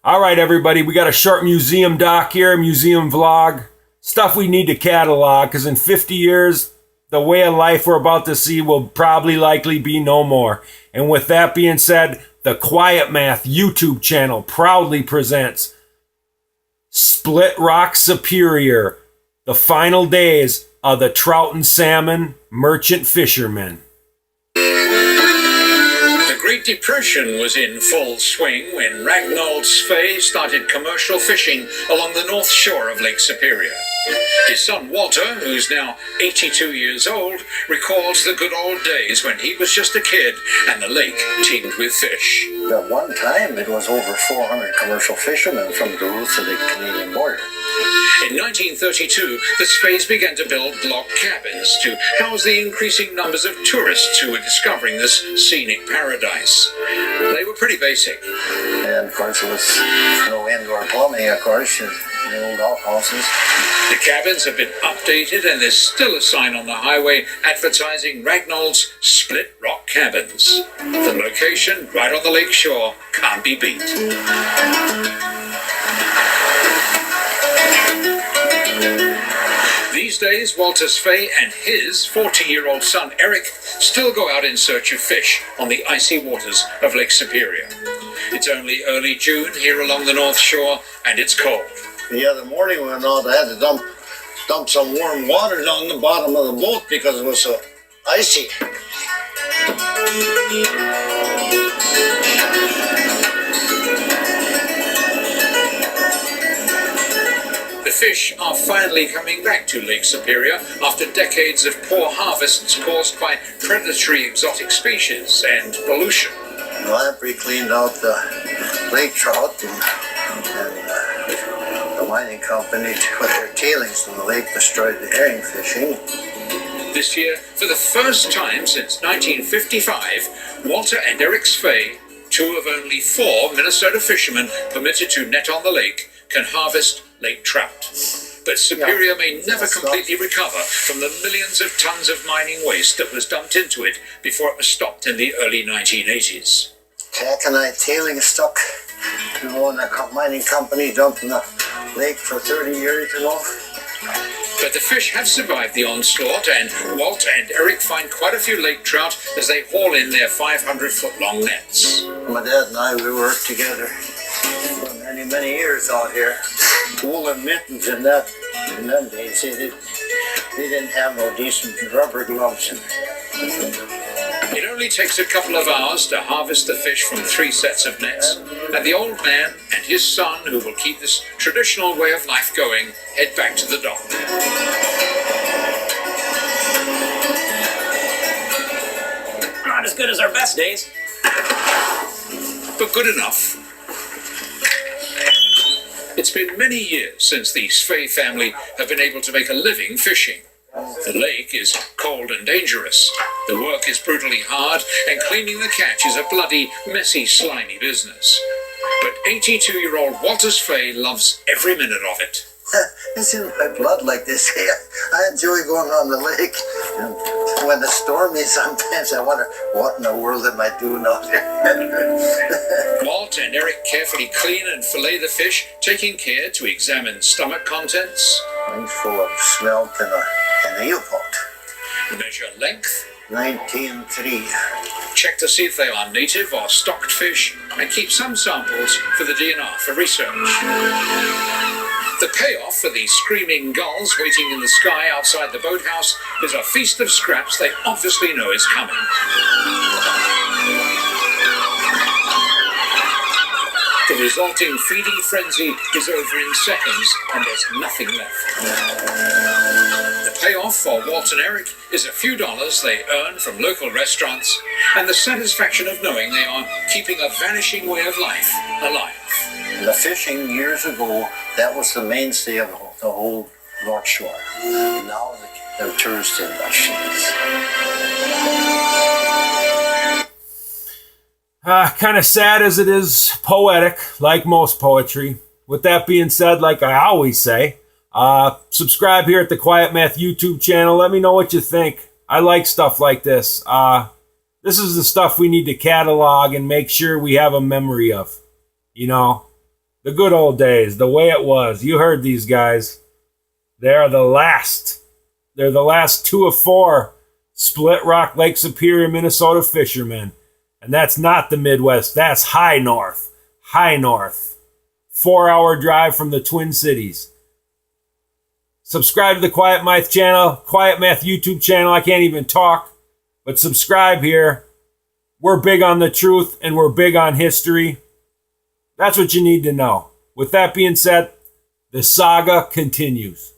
All right, everybody, we got a short museum doc here, museum vlog. Stuff we need to catalog, because in 50 years, the way of life we're about to see will probably likely be no more. And with that being said, the Quiet Math YouTube channel proudly presents Split Rock Superior, the final days of the trout and salmon merchant fishermen. The Great Depression was in full swing when Ragnald Sve started commercial fishing along the north shore of Lake Superior. His son Walter, who's now 82 years old, recalls the good old days when he was just a kid and the lake teemed with fish. At one time, it was over 400 commercial fishermen from Duluth to the Canadian border. In 1932, the Sves began to build log cabins to house the increasing numbers of tourists who were discovering this scenic paradise. They were pretty basic. And of course, there was no indoor plumbing, of course, in the old outhouses. The cabins have been updated and there's still a sign on the highway advertising Ragnald's Split Rock Cabins. The location, right on the lake shore, can't be beat. These days, Walter Sve and his 40-year-old son Eric still go out in search of fish on the icy waters of Lake Superior. It's only early June here along the North Shore, and it's cold. The other morning we went out, I had to dump some warm water down the bottom of the boat because it was so icy. The fish are finally coming back to Lake Superior after decades of poor harvests caused by predatory exotic species and pollution. The Lamprey cleaned out the lake trout and the mining company with their tailings from the lake destroyed the herring fishing. This year, for the first time since 1955, Walter and Eric Sve, two of only 4 Minnesota fishermen permitted to net on the lake, can harvest lake trout. But Superior may never completely recover from the millions of tons of mining waste that was dumped into it before it was stopped in the early 1980s. Taconite tailings stuck, in the mining company dumped in the lake for 30 years, But the fish have survived the onslaught, and Walt and Eric find quite a few lake trout as they haul in their 500-foot-long nets. My dad and I, we worked together for many years out here. Woolen mittens in them days, they didn't have no decent rubber gloves. It only takes a couple of hours to harvest the fish from 3 sets of nets, and the old man and his son, who will keep this traditional way of life going, head back to the dock. Not as good as our best days, but good enough. It's been many years since the Sve family have been able to make a living fishing. The lake is cold and dangerous. The work is brutally hard, and cleaning the catch is a bloody, messy, slimy business. But 82-year-old Walter Sve loves every minute of it. It's in my blood like this here. I enjoy going on the lake. And when it's stormy, sometimes I wonder, what in the world am I doing out here? Walt and Eric carefully clean and fillet the fish, taking care to examine stomach contents. Mine's full of smelt and a eel pot. Measure length. 19.3. Check to see if they are native or stocked fish, and keep some samples for the DNR for research. The payoff for the screaming gulls waiting in the sky outside the boathouse is a feast of scraps they obviously know is coming. The resulting feeding frenzy is over in seconds, and there's nothing left. The payoff for Walt and Eric is a few dollars they earn from local restaurants, and the satisfaction of knowing they are keeping a vanishing way of life alive. The fishing years ago, that was the mainstay of the whole North Shore. Now the tourist industries. Kind of sad as it is poetic, like most poetry. With that being said, like I always say, subscribe here at the Quiet Math YouTube channel. Let me know what you think. I like stuff like this. This is the stuff we need to catalog and make sure we have a memory of. You know, The good old days, the way it was. You heard these guys. They're the last. They're the last 2 of 4 Split Rock, Lake Superior, Minnesota fishermen. And that's not the Midwest. That's high north. High north. 4-hour drive from the Twin Cities. Subscribe to the Quiet Math channel. Quiet Math YouTube channel. I can't even talk. But subscribe here. We're big on the truth and we're big on history. That's what you need to know. With that being said, the saga continues.